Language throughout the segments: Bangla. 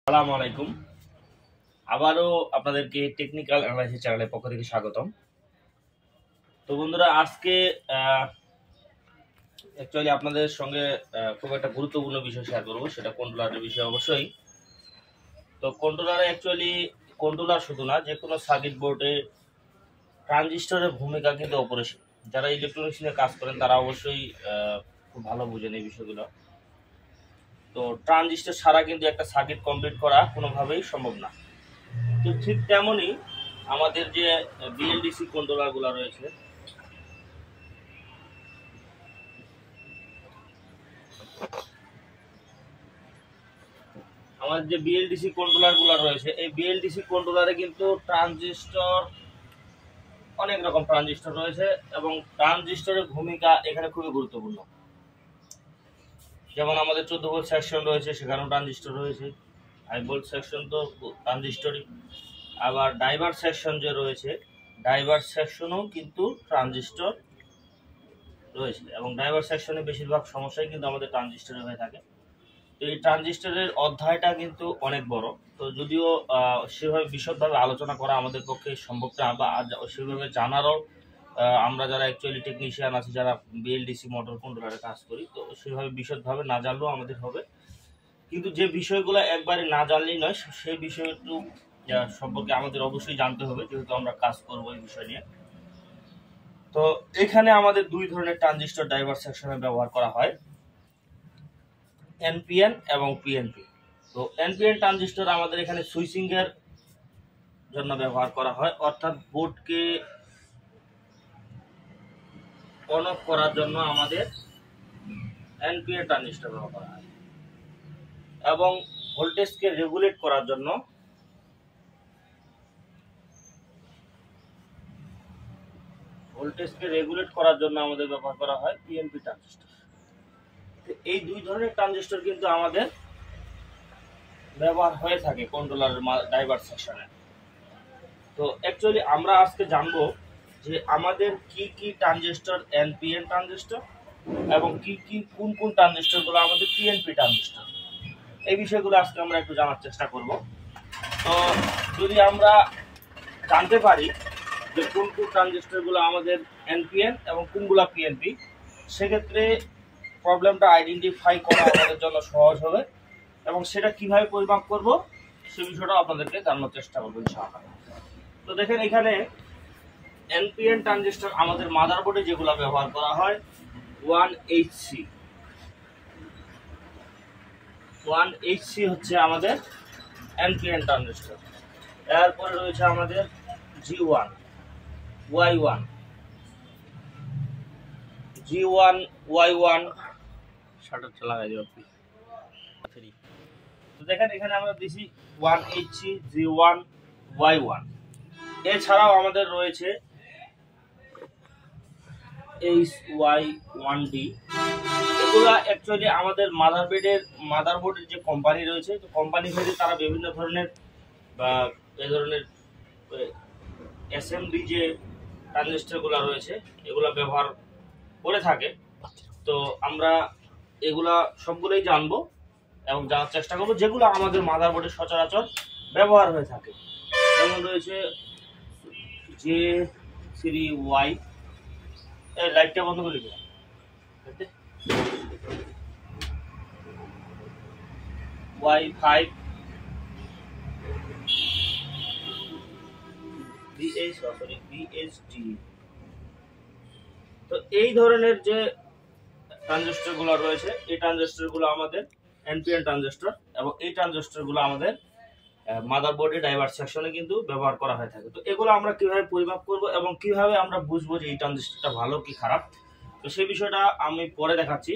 আসসালামু আলাইকুম। আবারও আপনাদেরকে টেকনিক্যাল অ্যানালাইসিস চ্যানেলের পক্ষ থেকে স্বাগতম। তো বন্ধুরা, আজকে অ্যাকচুয়ালি আপনাদের সঙ্গে খুব একটা গুরুত্বপূর্ণ বিষয় শেয়ার করব, সেটা কন্ট্রোলারের বিষয় অবশ্যই। তো কন্ট্রোলার শুধু না, যে কোনো সার্কিট বোর্ডে ট্রানজিস্টরের ভূমিকা কিন্তু অপরিসীম। যারা ইলেকট্রনিক্স নিয়ে কাজ করেন তারা অবশ্যই খুব ভালো বুঝেন এই বিষয়গুলো। তো ট্রানজিস্টর ছাড়া কিন্তু একটা সার্কিট কমপ্লিট করা কোনোভাবেই সম্ভব না। তো ঠিক তেমনই আমাদের যে বিএলডিসি কন্ট্রোলারগুলো রয়েছে, আমাদের যে বিএলডিসি কন্ট্রোলারগুলো রয়েছে, এই বিএলডিসি কন্ট্রোলারে কিন্তু অনেক রকম ট্রানজিস্টর রয়েছে এবং ট্রানজিস্টরের ভূমিকা এখানে খুবই গুরুত্বপূর্ণ। যেমন আমাদের 14 ভোল্ট সেকশন রয়েছে, সেখানেও ট্রানজিস্টর রয়েছে। 5 ভোল্ট সেকশন তো ট্রানজিস্টরই। আবার ডাইভার সেকশন যে রয়েছে, ডাইভার সেকশনও কিন্তু ট্রানজিস্টর রয়েছে এবং ডাইভার সেকশনে বেশিরভাগ সমস্যাই কিন্তু আমাদের ট্রানজিস্টরে হয়ে থাকে। তো এই ট্রানজিস্টরের অধ্যায়টা কিন্তু অনেক বড়। তো যদিও সেভাবে বিশদভাবে আলোচনা করা আমাদের পক্ষে সম্ভব না, বা সেভাবে জানারও আমরা যারা অ্যাকচুয়ালি টেকনিশিয়ান আছি, যারা বিএলডিসি মোটর কন্ট্রোলারে কাজ করি, তো সেভাবে বিশদভাবে না জানলেও আমাদের হবে। কিন্তু যে বিষয়গুলো একবারে না জানলেই নয়, সেই বিষয়টু সম্পর্কে আমাদের অবশ্যই জানতে হবে, যেহেতু আমরা কাজ করবো এই বিষয় নিয়ে। তো এখানে আমাদের দুই ধরনের ট্রানজিস্টর ডাইভার সেকশনে ব্যবহার করা হয়, এনপিএন এবং পিএনপি। তো এনপিএন ট্রানজিস্টর আমাদের এখানে সুইচিং এর জন্য ব্যবহার করা হয়, অর্থাৎ বোর্ডকে অন অফ করার জন্য আমাদের এনপিএন ট্রানজিস্টর ব্যবহার করা হয়, এবং ভোল্টেজকে রেগুলেট করার জন্য আমাদের ব্যবহার করা হয় পিএনপি ট্রানজিস্টর। এই দুই ধরনের ট্রানজিস্টর কিন্তু আমাদের ব্যবহার হয়ে থাকে কন্ট্রোলারের ডাইভার সেকশনে। তো অ্যাকচুয়ালি আমরা আজকে জানবো যে আমাদের কি কি ট্রানজিস্টর এনপিএন ট্রানজিস্টর এবং কোন কোন ট্রানজিস্টরগুলো আমাদের পিএনপি ট্রানজিস্টর, এই বিষয়গুলো আজকে আমরা একটু জানার চেষ্টা করব। তো যদি আমরা জানতে পারি যে কোন কোন ট্রানজিস্টরগুলো আমাদের এনপিএন এবং কোনগুলো পিএনপি, সেক্ষেত্রে প্রবলেমটা আইডেন্টিফাই করা আমাদের জন্য সহজ হবে এবং সেটা কিভাবে পরিমাপ করব সে বিষয়টা আপনাদেরকে জানানোর চেষ্টা করবো ইনশাআল্লাহ। তো দেখেন, এখানে এনপিএন ট্রানজিস্টর আমাদের মাদারবোর্ডে যেগুলো ব্যবহার করা হয়, 1HC হচ্ছে আমাদের এনপিএন ট্রানজিস্টর। এরপরে রয়েছে আমাদের G1, Y1, শাটার চালা হয়ে যাবে। তো দেখেন, এখানে আমরা দিছি 1HC, G1, Y1। এছাড়াও আমাদের রয়েছে HY1D। এগুলা অ্যাকচুয়ালি আমাদের মাদারবোর্ডের যে কোম্পানি রয়েছে, তো কোম্পানি ভেদে তারা বিভিন্ন ধরনের বা এই ধরনের এসএমডি যে ট্রানজিস্টরগুলো রয়েছে এগুলা ব্যবহার করে থাকে। তো আমরা এগুলা সবগুলোই জানবো এবং জানার চেষ্টা করবো যেগুলো আমাদের মাদারবোর্ডে সচরাচর ব্যবহার হয়ে থাকে। যেমন রয়েছে J3Y, এই লাইটটা বন্ধ করে দিলাম। Y5, BHD। তো এই ধরনের যে ট্রানজিস্টরগুলো রয়েছে, এই ট্রানজিস্টরগুলো আমাদের এনপিএন ট্রানজিস্টর এবং এই ট্রানজিস্টরগুলো আমাদের মাদারবোর্ডে ডাইভার সেকশনে কিন্তু ব্যবহার করা হয়ে থাকে। তো এগুলো আমরা কিভাবে পরিমাপ করব এবং কিভাবে আমরা বুঝবো যে এই ট্রানজিস্টরটা ভালো কি খারাপ, তো সেই বিষয়টা আমি পরে দেখাচ্ছি।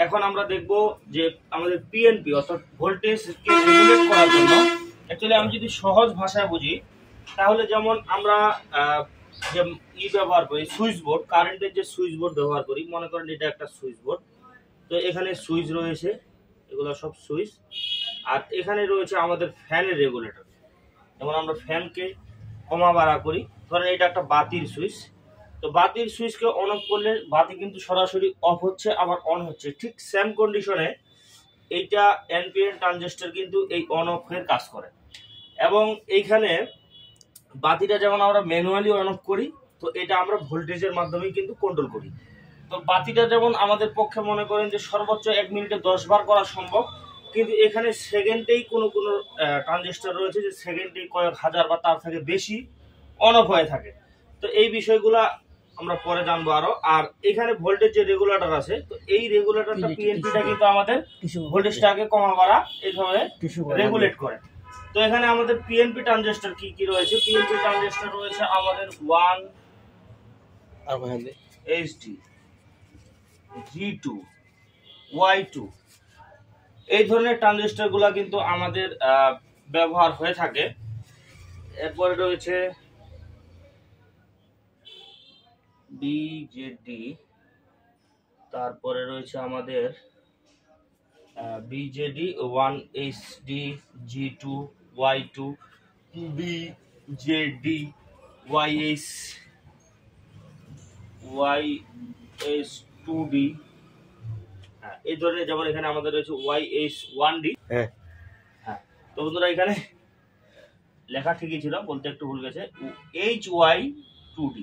এখন আমরা দেখব যে আমাদের পিএনপি অর্থাৎ ভোল্টেজকে রেগুলেট করার জন্য, অ্যাকচুয়ালি আমি যদি সহজ ভাষায় বুঝি তাহলে যেমন আমরা যে ব্যবহার করি সুইচ বোর্ড, কারেন্টের যে সুইচ বোর্ড ব্যবহার করি, মনে করেন এটা একটা সুইচ বোর্ড। তো এখানে সুইচ রয়েছে, এগুলো সব সুইচ। আর এখানে রয়েছে আমাদের ফ্যানের রেগুলেটর, যেমন আমরা ফ্যানকে কমা বাড়া করি। ধরেন এটা একটা বাতির সুইচ, তো বাতির সুইচকে অন অফ করলে বাতি কিন্তু সরাসরি অফ হচ্ছে আবার অন হচ্ছে। ঠিক সেম কন্ডিশনে এইটা এনপিএন ট্রানজিস্টর কিন্তু এই অন অফ এর কাজ করে। এবং এইখানে বাতিটা যেমন আমরা ম্যানুয়ালি অন অফ করি, তো এটা আমরা ভোল্টেজের মাধ্যমে কিন্তু কন্ট্রোল করি। তো বাতিটা যেমন আমাদের পক্ষে মনে করেন যে সর্বোচ্চ 1 মিনিটে 10 বার করা সম্ভব, কিন্তু এখানে সেকেন্ডেই কোনো কোনো ট্রানজিস্টর রয়েছে যে সেকেন্ডেই কয়েক হাজার বা তার থেকে বেশি অন অফ হয়ে থাকে। তো এই বিষয়গুলা আমরা পরে জানবো আরো। আর এখানে ভোল্টেজ যে রেগুলেটর আছে, তো এই রেগুলেটরটা পিএনপিটা কিন্তু আমাদের ভোল্টেজটাকে কমা বাড়া এইভাবে রেগুলেট করে। তো এখানে আমাদের পিএনপি ট্রানজিস্টর কি কি রয়েছে? পিএনপি ট্রানজিস্টর রয়েছে আমাদের 1 HD, G2, Y2, এই ধরনের ট্রানজিস্টর গুলা কিন্তু আমাদের ব্যবহার হয়ে থাকে। এরপরে রয়েছে BJD, তারপরে রয়েছে আমাদের BJD 1HD, G2, Y2, BJD YS2D, এই ধরনের। যেমন এখানে আমাদের রয়েছে YS1D। হ্যাঁ, তো বন্ধুরা এখানে লেখা ঠিকই ছিল, বলতে একটু ভুল গেছে, HY2D।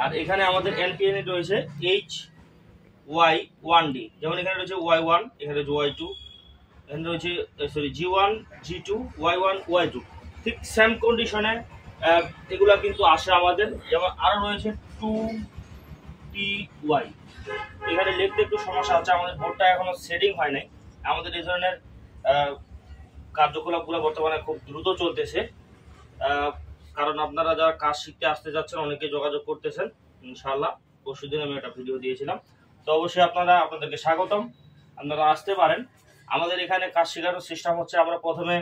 আর এখানে আমাদের এনপিএন এ রয়েছে HY1D। যেমন এখানে রয়েছে Y1, এখানে রয়েছে Y2, এখানে রয়েছে G1, G2, Y1, Y2। ঠিক সেম কন্ডিশনে এগুলা কিন্তু আসে আমাদের। যেমন আরো রয়েছে 2TY। এখানে লিখতে একটু সমস্যা হচ্ছে, আমাদের বোর্ডটা এখনো সেটিং হয় নাই। আমাদের এই ধরনের কার্যকলাপগুলো বর্তমানে খুব দ্রুত চলতেছে, কারণ আপনারা যারা কাজ শিখতে আসতে যাচ্ছেন অনেকে যোগাযোগ করতেছেন। ইনশাআল্লাহ পরশুদিন আমি একটা ভিডিও দিয়েছিলাম, তো অবশ্যই আপনাদেরকে স্বাগতম, আপনারা আসতে পারেন। আমাদের এখানে কাজ শেখানোর সিস্টেম হচ্ছে, আমরা প্রথমে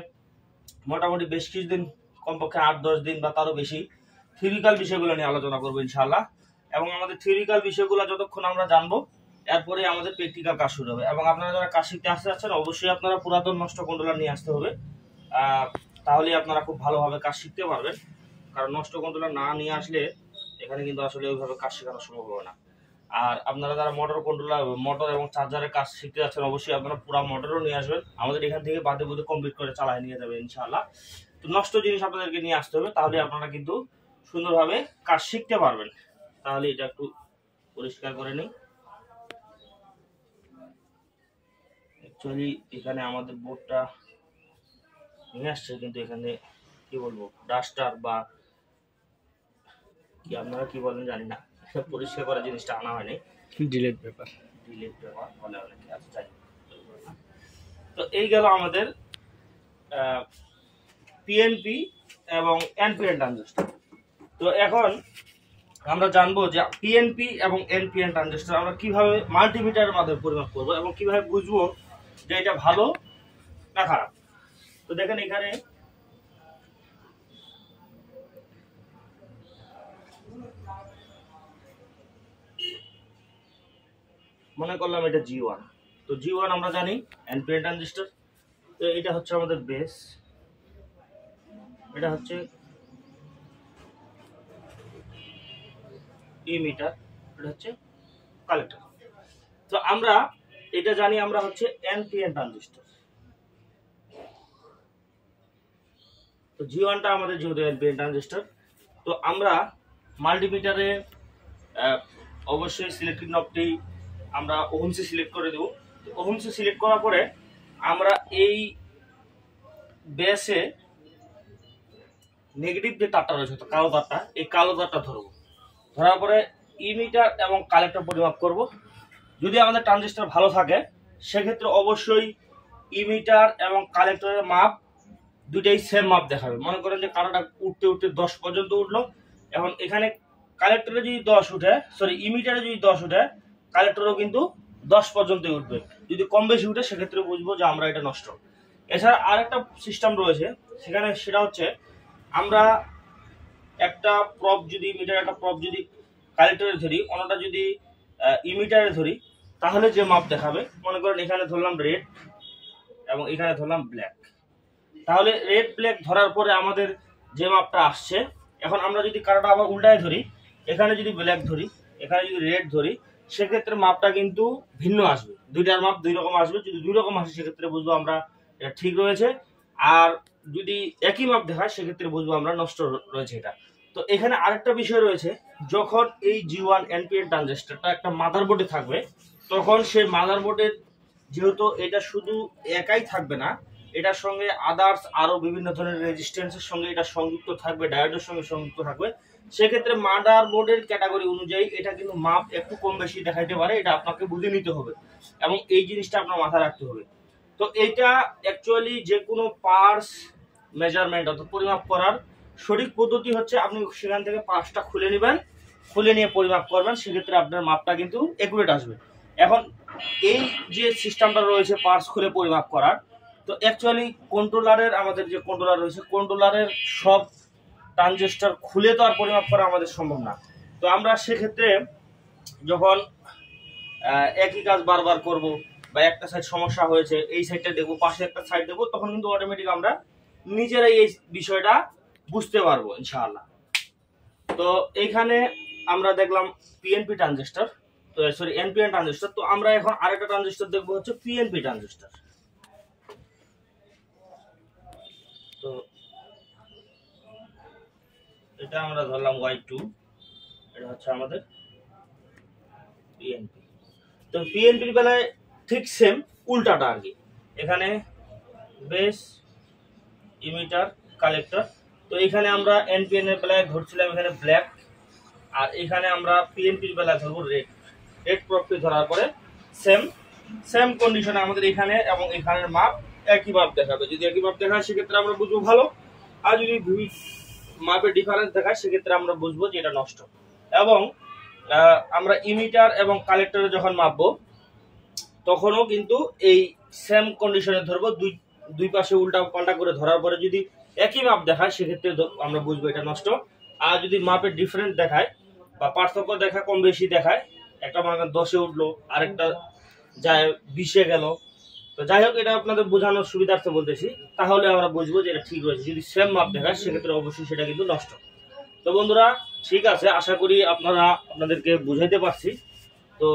মোটামুটি বেশ কিছুদিন, কমপক্ষে 8-10 দিন বা তারও বেশি থিওরিক্যাল বিষয়গুলো নিয়ে আলোচনা করবো ইনশাআল্লাহ। এবং আমাদের থিওরিক্যাল বিষয়গুলো যতক্ষণ আমরা জানবো, এরপরে আমাদের প্র্যাকটিক্যাল কাজ শুরু হবে। এবং আপনারা যারা কাজ শিখতে আসতে যাচ্ছেন অবশ্যই আপনারা পুরাতন নষ্ট কন্ট্রোলার নিয়ে আসতে হবে, তাহলে আপনারা খুব ভালোভাবে কাজ শিখতে পারবেন। কারণ নষ্ট কন্ট্রোলার না নিয়ে আসলে এখানে কিন্তু আসলে ওইভাবে কাজ শেখানো সম্ভব হবে না। আর আপনারা যারা মোটর এবং চার্জারের কাজ শিখতে যাচ্ছেন অবশ্যই আপনারা পুরো মোটরও নিয়ে আসবেন, আমাদের এখান থেকে বাদে বুদে কমপ্লিট করে চালায় নিয়ে যাবেন ইনশাআল্লাহ। তো নষ্ট জিনিস আপনাদেরকে নিয়ে আসতে হবে, তাহলে আপনারা কিন্তু সুন্দরভাবে কাজ শিখতে পারবেন। তাহলে এটা একটু পরিষ্কার করে নিই। অ্যাকচুয়ালি এখানে আমাদের বোর্ডটা নিয়ে আসছে, কিন্তু এখানে কি বলবো, ডাস্টার বা কি আপনারা কি বলেন জানি না, পরিষ্কার করা জিনিসটা আনা হয়নি, ডিলেট পেপার বলে অনেকে। আচ্ছা যাই, তো এই গেল আমাদের পিএনপি এবং এনপিএন ট্রানজিস্টর। তো এখন আমরা জানবো যে পিএনপি এবং এনপিএন ট্রানজিস্টর আমরা কিভাবে মাল্টিমিটারের মাধ্যমে পরিমাপ করবো এবং কিভাবে বুঝবো যে এটা ভালো না খারাপ। তো দেখেন এখানে মনে করলাম এটা G1। তো G1 আমরা জানি এনপিএন ট্রানজিস্টর। তো এটা হচ্ছে আমাদের বেস, এটা হচ্ছে ইমিটার, এটা হচ্ছে কালেক্টর। তো আমরা এটা জানি, আমরা হচ্ছে এনপিএন ট্রানজিস্টর। তো G1টা আমাদের যেহেতু এনপিএন ট্রানজিস্টর, তো আমরা মাল্টিমিটারে অবশ্যই সিলেক্টিং নবটি আমরা ওহমসে সিলেক্ট করে দেব। ওহমসে সিলেক্ট করার পরে আমরা এই বেসে নেগেটিভ যে তারটা রয়েছে, কালো তারটা, এই কালো তারটা ধরবো। ধরার পরে ইমিটার এবং কালেক্টর পরিমাপ করব। যদি আমাদের ট্রানজিস্টর ভালো থাকে সেক্ষেত্রে অবশ্যই ইমিটার এবং কালেক্টরের মাপ দুইটাই সেম মাপ দেখাবে। মনে করেন যে কারোটা উঠতে উঠতে 10 পর্যন্ত উঠলো, এখন এখানে কালেক্টরে যদি 10 উঠে, ইমিটারে যদি 10 উঠে, কালেক্টরও কিন্তু 10 পর্যন্তই উঠবে। যদি কম বেশি উঠে সেক্ষেত্রে বুঝবো যে আমরা এটা নষ্ট। এছাড়া আরেকটা সিস্টেম রয়েছে সেখানে, সেটা হচ্ছে আমরা একটা প্রব যদি মিটার, একটা প্রব যদি কালেক্টরে ধরি, অন্যটা যদি ইমিটারে ধরি, তাহলে যে মাপ দেখাবে, মনে করেন এখানে ধরলাম রেড এবং এখানে ধরলাম ব্ল্যাক, তাহলে রেড ব্ল্যাক ধরার পরে আমাদের যে মাপটা আসছে, এখন আমরা যদি কারোটা আবার উল্টায় ধরি, এখানে যদি ব্ল্যাক ধরি, এখানে যদি রেড ধরি, সেক্ষেত্রে মাপটা কিন্তু ভিন্ন আসবে, দুইটার মাপ দুই রকম আসবে। যদি দুই রকম আসে সেক্ষেত্রে বুঝবো আমরা এটা ঠিক রয়েছে, আর যদি একই মাপ দেখায় সেক্ষেত্রে বুঝবো আমরা নষ্ট রয়েছে এটা। তো এখানে আরেকটা বিষয় রয়েছে, যখন এই G1 NPN ট্রানজিস্টরটা একটা মাদারবোর্ডে থাকবে, তখন সেই মাদারবোর্ডের যেহেতু এটা শুধু একাই থাকবে না, এটার সঙ্গে আদার্স আরো বিভিন্ন ধরনের রেজিস্ট্যান্সের সঙ্গে এটা সংযুক্ত থাকবে, ডায়োডের সঙ্গে সংযুক্ত থাকবে। সেক্ষেত্রে মাদারবোর্ডের ক্যাটাগরি অনুযায়ী এটা কিন্তু মাপ একটু কম বেশি দেখাইতে পারে, এটা আপনাকে বুঝে নিতে হবে এবং এই জিনিসটা আপনার মাথায় রাখতে হবে। তো এইটা অ্যাকচুয়ালি যে কোনো পার্টস মেজারমেন্ট অর্থাৎ পরিমাপ করার সঠিক পদ্ধতি হচ্ছে আপনি সেখান থেকে পার্টসটা খুলে নেবেন, খুলে নিয়ে পরিমাপ করবেন, সেক্ষেত্রে আপনার মাপটা কিন্তু একুরেট আসবে। এখন এই যে সিস্টেমটা রয়েছে পার্টস খুলে পরিমাপ করার, তো অ্যাকচুয়ালি কন্ট্রোলারের আমাদের যে কন্ট্রোলার রয়েছে, কন্ট্রোলারের সব ট্রানজিস্টর খুলে তো আর পরিমাপ করা আমাদের সম্ভব না। তো আমরা সেক্ষেত্রে যখন একই কাজ বারবার করব বা একটা সাইড সমস্যা হয়েছে, এই সাইডটা দেখবো, পাশে একটা সাইড দেখবো, তখন কিন্তু অটোমেটিক আমরা নিজেরাই এই বিষয়টা বুঝতে পারবো ইনশাআল্লাহ। তো এইখানে আমরা দেখলাম পিএনপি ট্রানজিস্টর, তো সরি এনপিএন ট্রানজিস্টর। তো আমরা এখন আরেকটা ট্রানজিস্টর দেখবো হচ্ছে পিএনপি ট্রানজিস্টর। তো এটা আমরা ধরলাম Y2, এটা হচ্ছে আমাদের পিএনপি। তো পিএনপির বেলায় ঠিক সেম, উল্টাটা আর কি। এখানে বেস, ইমিটার, কালেক্টর। তো এখানে আমরা এনপিএন এর বেলায় ধরছিলাম এখানে ব্ল্যাক, আর এখানে আমরা পিএনপির বেলায় ধরবো রেড। রেড প্রপটি ধরার পরে সেম কন্ডিশনে আমাদের এখানে এবং এখানের মাপ একই মাপ দেখাবে। যদি একই মাপ দেখায় সেক্ষেত্রে আমরা বুঝবো ভালো, আর যদি মাপের ডিফারেন্স দেখায় সেক্ষেত্রে আমরা বুঝবো যে এটা নষ্ট। এবং আমরা ইমিটার এবং কালেক্টরে যখন মাপবো তখনও কিন্তু এই সেম কন্ডিশনে ধরবো, দুই পাশে উল্টা পাল্টা করে ধরার পরে যদি একই মাপ দেখায় সেক্ষেত্রে আমরা বুঝবো এটা নষ্ট। আর যদি মাপের ডিফারেন্স দেখায় বা পার্থক্য দেখায়, কম বেশি দেখায়, একটা মানে 10-এ উঠলো, আরেকটা যায় 20-এ গেল, তো যাই হোক এটা আপনাদের বোঝানোর সুবিধার্থে বলতেছি, তাহলে আমরা বুঝবো যে এটা ঠিক রয়েছে। যদি সেম মাপ দেখায় সেক্ষেত্রে অবশ্যই সেটা কিন্তু নষ্ট। তো বন্ধুরা ঠিক আছে, আশা করি আপনাদেরকে বুঝাইতে পারছি। তো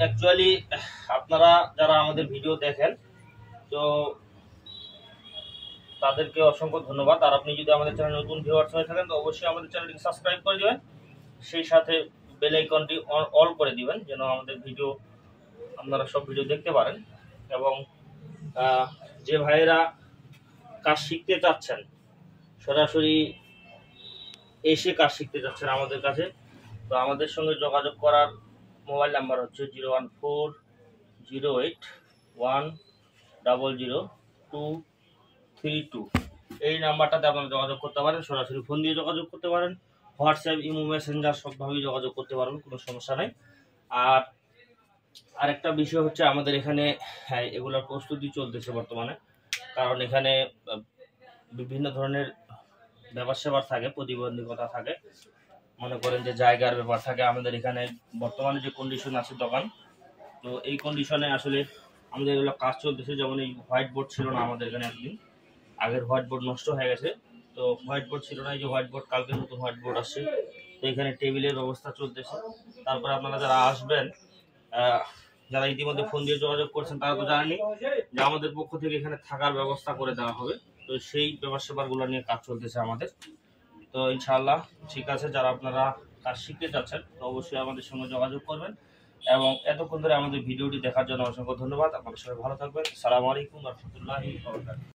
অ্যাকচুয়ালি আপনারা যারা আমাদের ভিডিও দেখেন, তো তাদেরকে অসংখ্য ধন্যবাদ। আর আপনি যদি আমাদের চ্যানেল নতুন ভিউয়ার্স হয়ে থাকেন তো অবশ্যই আমাদের চ্যানেলটিকে সাবস্ক্রাইব করে দিবেন, সেই সাথে বেল আইকনটি অল করে দিবেন যেন আমাদের ভিডিও আপনারা সব ভিডিও দেখতে পারেন। এবং যে ভাইয়েরা কাজ শিখতে চাচ্ছেন, সরাসরি এসে কাজ শিখতে চাচ্ছেন আমাদের কাছে, তো আমাদের সঙ্গে যোগাযোগ করার মোবাইল নাম্বার হচ্ছে 01408100232। এই নাম্বারটাতে আপনারা যোগাযোগ করতে পারেন, সরাসরি ফোন দিয়ে যোগাযোগ করতে পারেন, হোয়াটসঅ্যাপ, ইমো, মেসেঞ্জার সবভাবেই যোগাযোগ করতে পারবেন, কোনো সমস্যা নেই। আর আরেকটা বিষয় হচ্ছে আমাদের এখানে এগুলোর প্রস্তুতি চলতেছে বর্তমানে, কারণ এখানে বিভিন্ন ধরনের ব্যাপার স্যাপার থাকে, প্রতিবন্ধকতা থাকে, মনে করেন যে জায়গার ব্যাপার থাকে। আমাদের এখানে বর্তমানে যে কন্ডিশন আছে দোকান, তো এই কন্ডিশনে আসলে আমাদের এগুলো কাজ চলতেছে। যেমন এই হোয়াইট বোর্ড ছিল না আমাদের এখানে, একদিন আগের হোয়াইট বোর্ড নষ্ট হয়ে গেছে, তো হোয়াইট বোর্ড ছিল না, এই যে হোয়াইট বোর্ড, কালকে নতুন হোয়াইট বোর্ড আসছে। তো এখানে টেবিলের ব্যবস্থা চলতেছে। তারপরে আপনারা যারা আসবেন, যারা ইতিমধ্যে ফোন দিয়ে যোগাযোগ করছেন তারা তো জানেনি যে আমাদের পক্ষ থেকে এখানে থাকার ব্যবস্থা করে দেওয়া হবে। তো সেই ব্যাপার স্যাপারগুলো নিয়ে কাজ চলতেছে আমাদের। তো ইনশাআল্লাহ ঠিক আছে, যারা আপনারা কাজ শিখতে চাচ্ছেন তো অবশ্যই আমাদের সঙ্গে যোগাযোগ করবেন। এবং এতক্ষণ ধরে আমাদের ভিডিওটি দেখার জন্য অসংখ্য ধন্যবাদ। আপনারা সবাই ভালো থাকবেন। আসসালামু আলাইকুম ওয়া রাহমাতুল্লাহি ওয়া বারাকাতুহু।